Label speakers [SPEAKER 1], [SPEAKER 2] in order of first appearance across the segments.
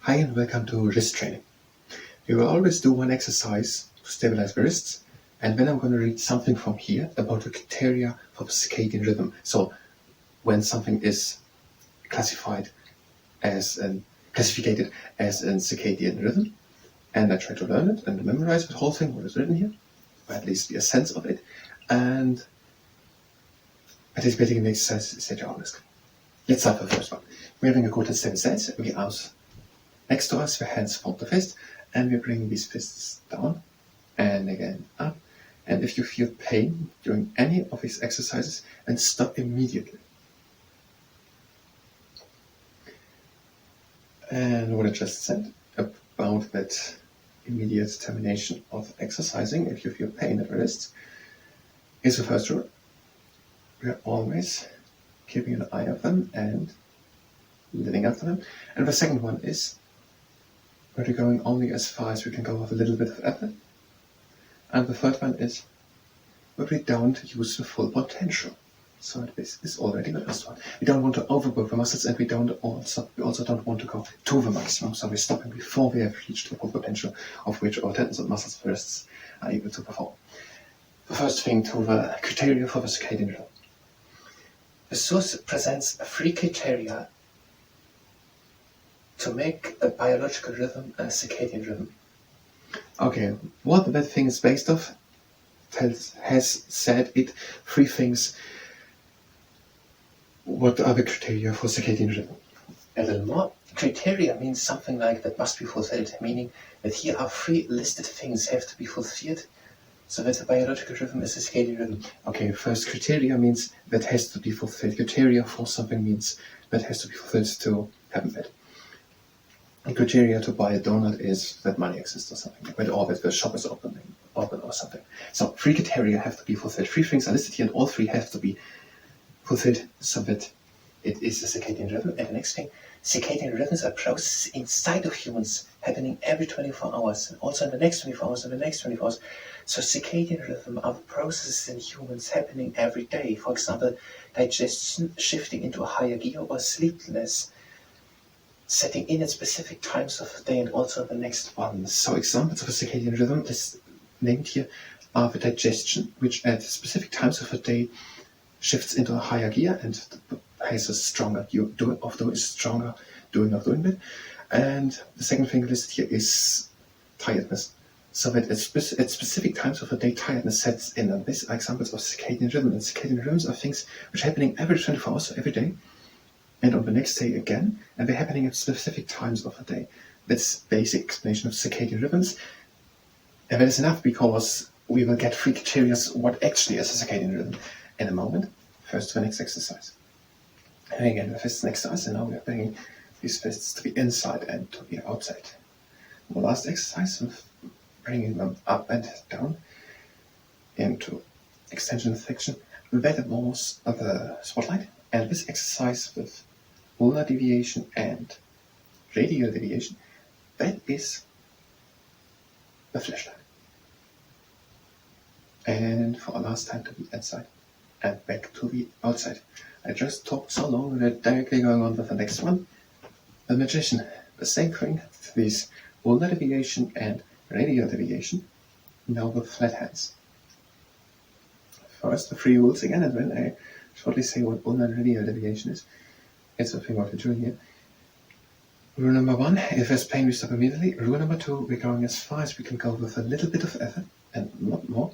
[SPEAKER 1] Hi and welcome to wrist training. We will always do one exercise to stabilize the wrists, and then I'm going to read something from here about the criteria for the circadian rhythm. So when something is classified as classified as a circadian rhythm, and I try to learn it and memorize the whole thing, what is written here, or at least be a sense of it, and participating in the exercise is at your own risk. Let's start with the first one. We're having a good and steady stance. We are next to us, the hands fold the fist, and we bring these fists down and again up. And if you feel pain during any of these exercises, then stop immediately. And what I just said about that immediate termination of exercising, if you feel pain at the wrists, is the first rule. We are always keeping an eye on them and living after them. And the second one is we're going only as far as we can go with a little bit of effort. And the third one is where we don't use the full potential. So this is already the first one. We don't want to overwork the muscles, and we also don't want to go to the maximum. So we're stopping before we have reached the full potential of which our tendons and muscles and wrists are able to perform. The first thing to the criteria for the circadian rhythm. The source presents 3 criteria to make a biological rhythm a circadian rhythm. Okay, what that thing is based off has said it 3 things. What are the criteria for circadian rhythm? A little more. Criteria means something like that must be fulfilled, meaning that here are 3 listed things have to be fulfilled so that the biological rhythm is a circadian rhythm. Okay, first criteria means that has to be fulfilled. Criteria for something means that has to be fulfilled to happen that. The criteria to buy a donut is that money exists or something, or that the shop is open or something. So 3 criteria have to be fulfilled. 3 things are listed here, and all 3 have to be fulfilled so that it is a circadian rhythm. And the next thing, circadian rhythms are processes inside of humans happening every 24 hours, and also in the next 24 hours and the next 24 hours. So circadian rhythm are processes in humans happening every day. For example, digestion shifting into a higher gear, or sleepness setting in at specific times of the day and also the next one. So examples of a circadian rhythm is named here are the digestion, which at specific times of the day shifts into a higher gear and has a stronger doing of doing bit. And the second thing listed here is tiredness. So that at specific times of the day, tiredness sets in. And these are examples of circadian rhythm. And circadian rhythms are things which are happening every 24 hours, so every day, and on the next day again, and they're happening at specific times of the day. That's basic explanation of circadian rhythms. And that is enough, because we will get 3 criteria what actually is a circadian rhythm in a moment. First, the next exercise. And again, the fists next to us, and now we are bringing these fists to the inside and to the outside. The last exercise, bringing them up and down into extension and flexion. That involves the spotlight. And this exercise with ulnar deviation and radial deviation, that is the flashlight. And for our last time, to the inside and back to the outside. I just talked so long that directly going on with the next one. The magician, the same thing, these ulnar deviation and radial deviation, now with flat hands. First, the 3 rules again, and then I shortly say what ulnar and radial deviation is. It's the thing what we're doing here. Rule number 1, if there's pain, we stop immediately. Rule number 2, we're going as far as we can go with a little bit of effort and not more.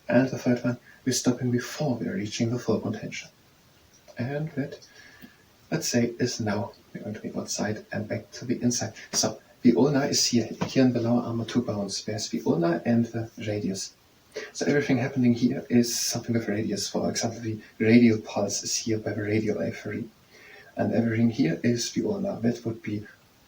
[SPEAKER 1] And the third one, we're stopping before we're reaching the full potential. And that, let's say, is now we're going to be outside and back to the inside. So the ulnar is here in the lower arm are 2 bones. There's the ulnar and the radius. So everything happening here is something with radius. For example, the radial pulse is here by the radial aphery. And everything here is the ulnar. That would be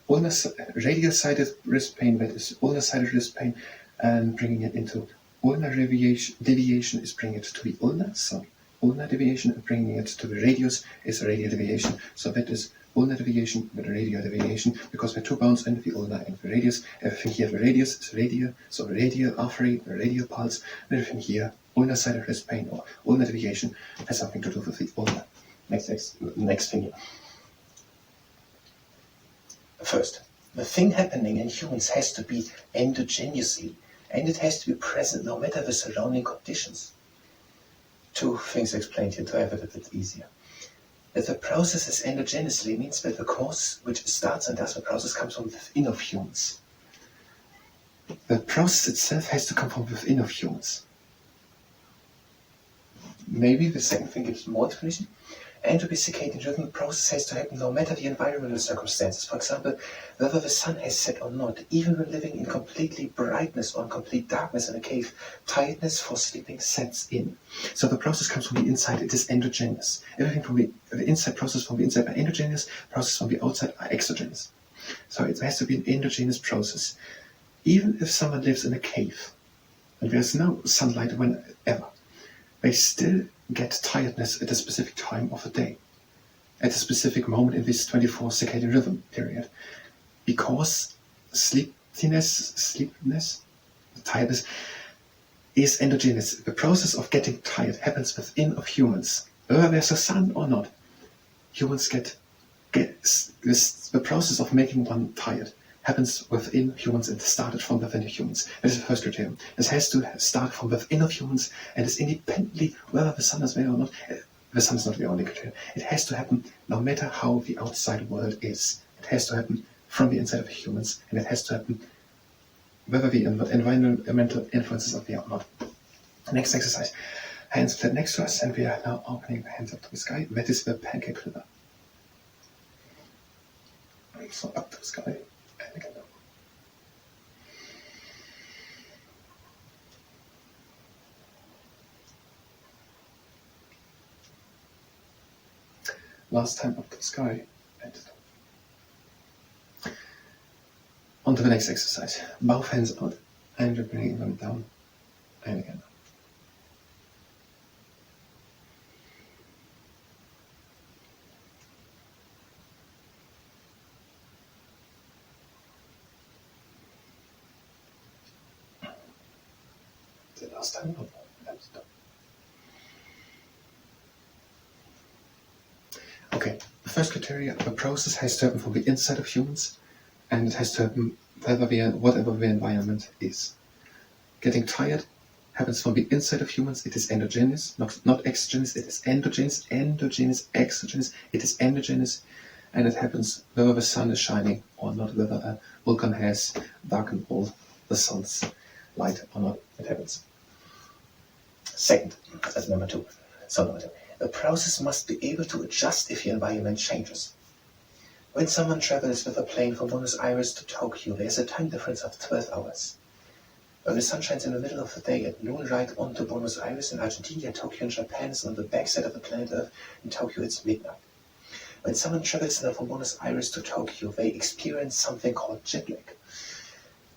[SPEAKER 1] radial-sided wrist pain, that is ulnar-sided wrist pain, and bringing it into ulnar deviation is bringing it to the ulnar. So ulnar deviation and bringing it to the radius is radial deviation. So that is ulnar deviation with radial deviation, because we're 2 bones in the ulnar and the radius. Everything here, the radius is radial, so radial aphery, the radial pulse. Everything here, ulnar-sided wrist pain or ulnar deviation, has something to do with the ulnar. Next thing here. First, The thing happening in humans has to be endogenously, and it has to be present no matter the surrounding conditions. Two things explained here to have it a bit easier. That the process is endogenously means that the cause which starts and does the process comes from within of humans. The process itself has to come from within of humans. Maybe the second thing gives more explanation. And to be circadian rhythm, the process has to happen no matter the environmental circumstances. For example, whether the sun has set or not, even when living in completely brightness or in complete darkness in a cave, tiredness for sleeping sets in. So the process comes from the inside, it is endogenous. Everything from the inside, process from the inside are endogenous, process from the outside are exogenous. So it has to be an endogenous process. Even if someone lives in a cave, and there's no sunlight whenever, they still get tiredness at a specific time of the day, at a specific moment in this 24 circadian rhythm period, because sleepiness, tiredness is endogenous. The process of getting tired happens within of humans, whether there's a sun or not. Humans get this, the process of making one tired happens within humans and started from within humans. That is the first criterion. This has to start from within of humans and is independently whether the sun is there or not. The sun is not the only criterion. It has to happen no matter how the outside world is. It has to happen from the inside of humans, and it has to happen whether the environmental influences are there or not. Next exercise. Hands flat next to us, and we are now opening the hands up to the sky. That is the pancake river. So up to the sky. And again down. Last time up to the sky and down. On to the next exercise. Both hands out and we're bringing them down and again down. Last time up and down. Okay, the first criteria, the process has to happen from the inside of humans, and it has to happen whatever the environment is. Getting tired happens from the inside of humans. It is endogenous, not exogenous. It is endogenous, exogenous. It is endogenous, and it happens whether the sun is shining or not, whether a volcano has darkened all the sun's light or not. It happens. Second, that's number two. The process must be able to adjust if the environment changes. When someone travels with a plane from Buenos Aires to Tokyo, there's a time difference of 12 hours. When the sun shines in the middle of the day at noon right onto Buenos Aires in Argentina, Tokyo in Japan is on the backside of the planet Earth. In Tokyo it's midnight. When someone travels from Buenos Aires to Tokyo, they experience something called jet lag.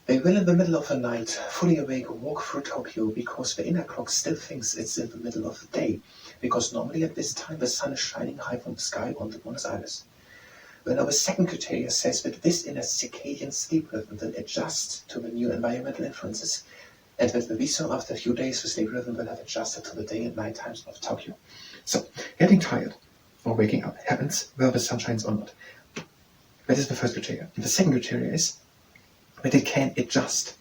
[SPEAKER 1] They will in the middle of the night, fully awake, walk through Tokyo because the inner clock still thinks it's in the middle of the day, because normally at this time the sun is shining high from the sky onto Buenos Aires. Well, now the second criteria says that this inner circadian sleep rhythm will adjust to the new environmental influences, and that will be so after a few days the sleep rhythm will have adjusted to the day and night times of Tokyo. So, getting tired or waking up happens whether the sun shines or not. That is the first criteria. And the second criteria is that it can adjust.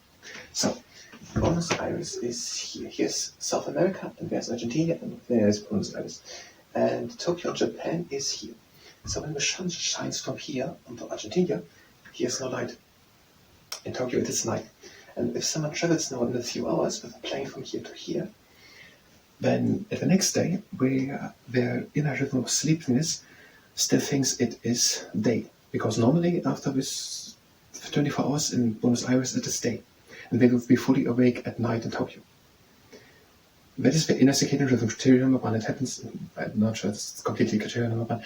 [SPEAKER 1] So, Buenos Aires is here. Here's South America, and there's Argentina, and there's Buenos Aires. And Tokyo, Japan is here. So when the sun shines from here onto Argentina, here's no light. In Tokyo it is night. And if someone travels now in a few hours with a plane from here to here, then at the next day, where their inner rhythm of sleepiness still thinks it is day. Because normally after this 24 hours in Buenos Aires it is day. And they will be fully awake at night in Tokyo. That is the inner circadian rhythm, criterion number one. It happens, I'm not sure it's completely criterion number one.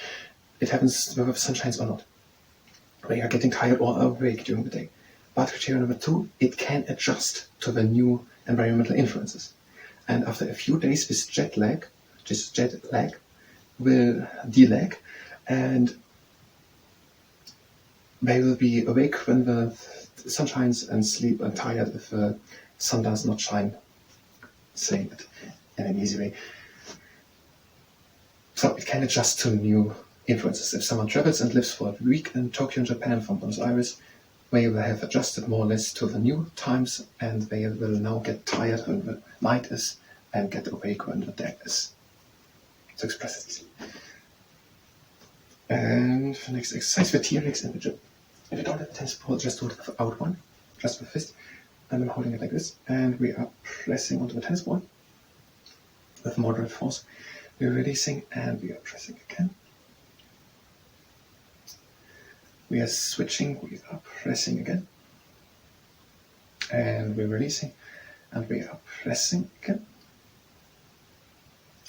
[SPEAKER 1] It happens whether the sun shines or not. When you are getting tired or awake during the day. But criterion number two, it can adjust to the new environmental influences. And after a few days, this jet lag will delag, and they will be awake when the sun shines and sleep and tired if the sun does not shine. Saying it in an easy way. So it can adjust to new influences. If someone travels and lives for a week in Tokyo, Japan, from Buenos Aires, they will have adjusted more or less to the new times, and they will now get tired when the night is and get awake when the day is, to express it easily. And the next exercise for T-Rex in the gym. If you don't have a tennis ball, just hold it out one, just with fist, and I'm holding it like this, and we are pressing onto the tennis ball with moderate force. We're releasing, and we are pressing again. We are switching, we are pressing again, and we're releasing, and we are pressing again.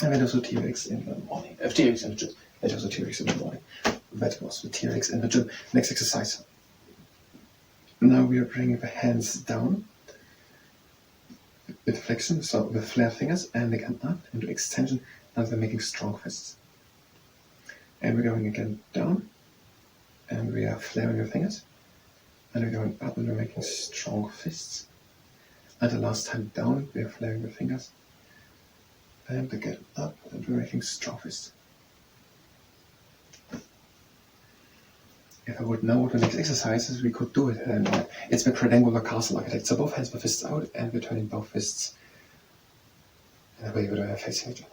[SPEAKER 1] And then also T-Rex in the morning. T-Rex in the gym. That was a T-Rex in the morning. That was the T-Rex in the gym. Next exercise. Now we are bringing the hands down with flexion, so with flared fingers, and again up into extension, and we're making strong fists. And we're going again down, and we are flaring the fingers, and we're going up and we're making strong fists. And the last time down, we are flaring the fingers, and again up, and we're making strong fists. If I would know what the next exercise is, we could do it. It's the triangular castle architect. So both hands with fists out, and we're turning both fists in a way that are facing each other.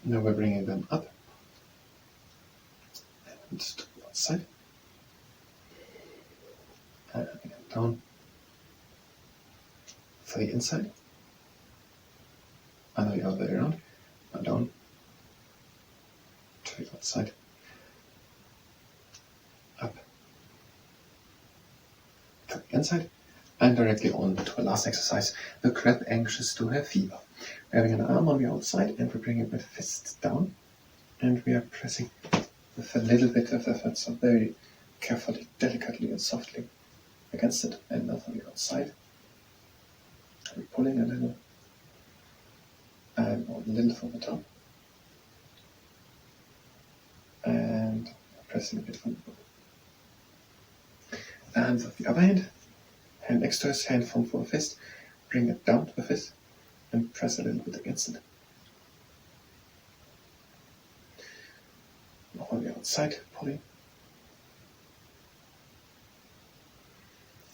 [SPEAKER 1] Now we're bringing them up and to the outside, and again down for the inside, and the other way around, and down to the outside, up to the inside, and directly on to the last exercise, the crab anxious to have fever. We're having an arm on the outside, and we're bringing the fist down, and we are pressing with a little bit of effort, so very carefully, delicately and softly against it, and now from the outside. We're pulling a little, and a little from the top, and pressing a bit from the bottom. And with the other hand next to his hand form for a fist, bring it down to the fist, and press a little bit against it. Now on the outside, pulling.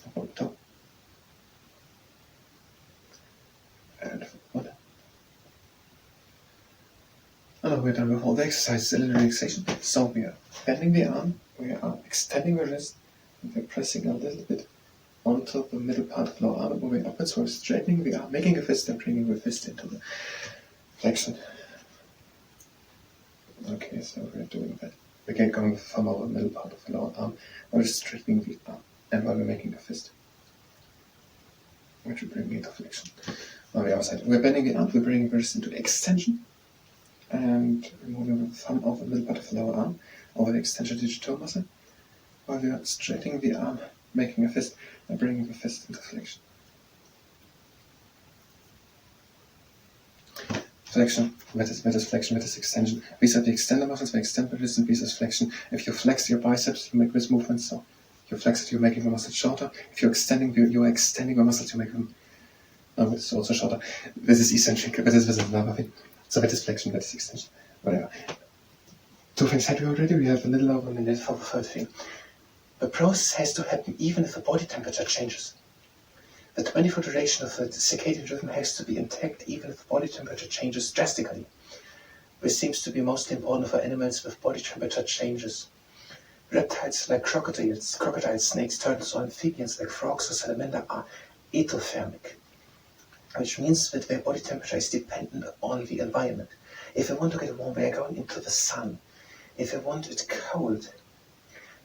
[SPEAKER 1] Up on the top. And from the bottom. And we're done with all the exercises, a little relaxation. So we are bending the arm, we are extending the wrist, and we're pressing a little bit onto the middle part of the lower arm, moving upwards, so we're straightening the arm, making a fist and bringing the fist into the flexion. Okay, so we're doing that. We get going from our middle part of the lower arm, while we're straightening the arm, and while we're making a fist, which we're bringing into flexion. On the other side, we're bending the arm, we're bringing the wrist into extension, and removing the thumb of the middle part of the lower arm over the extension digital muscle, while we are straightening the arm, making a fist, and bringing the fist into flexion. Flexion, that is flexion, that is extension. These are the extender muscles, they extend the wrist, and this is flexion. If you flex your biceps, you make this movement, so if you flex it, you're making the muscle shorter. If you're extending the muscles, you make them, it's also shorter. This is eccentric, this is another thing. So that is flexion, that is extension, whatever. Two things had we already, we have a little over a minute for the third thing. The process has to happen even if the body temperature changes. The 24 duration of the circadian rhythm has to be intact even if the body temperature changes drastically. This seems to be mostly important for animals with body temperature changes. Reptiles like crocodiles, snakes, turtles, or amphibians like frogs or salamander are etothermic, which means that their body temperature is dependent on the environment. If they want to get warm, they are going into the sun. If they want it cold,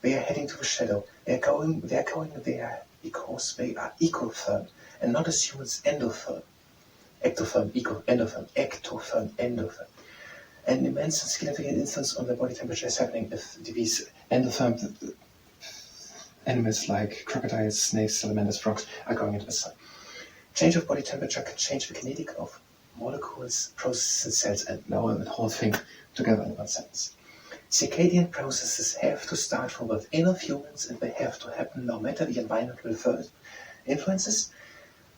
[SPEAKER 1] they are heading to the shadow. They are going there because they are ectotherm, and not as humans endotherm. Ectotherm, ectotherm, endotherm. An immense and significant influence on their body temperature is happening if these endotherm animals like crocodiles, snakes, salamanders, frogs are going into the sun. Change of body temperature can change the kinetic of molecules, processes, and cells, and lower the whole thing together in one sentence. Circadian processes have to start from within of humans, and they have to happen no matter the environmental influences,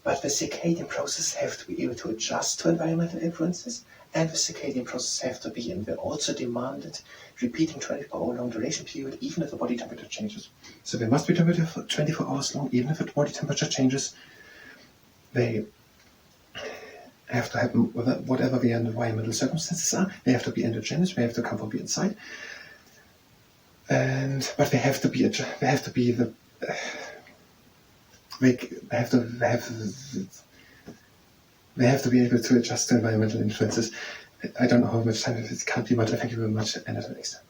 [SPEAKER 1] But the circadian process have to be able to adjust to environmental influences, and the circadian process have to be in the also demanded repeating 24-hour long duration period, even if the body temperature changes. So they must be temperature for 24 hours long, even if the body temperature changes. They have to happen whatever the environmental circumstances are. They have to be endogenous. They have to come from the inside, but they have to be be able to adjust to environmental influences. I don't know how much time it is. Can't be much. Thank you very much, and until next time.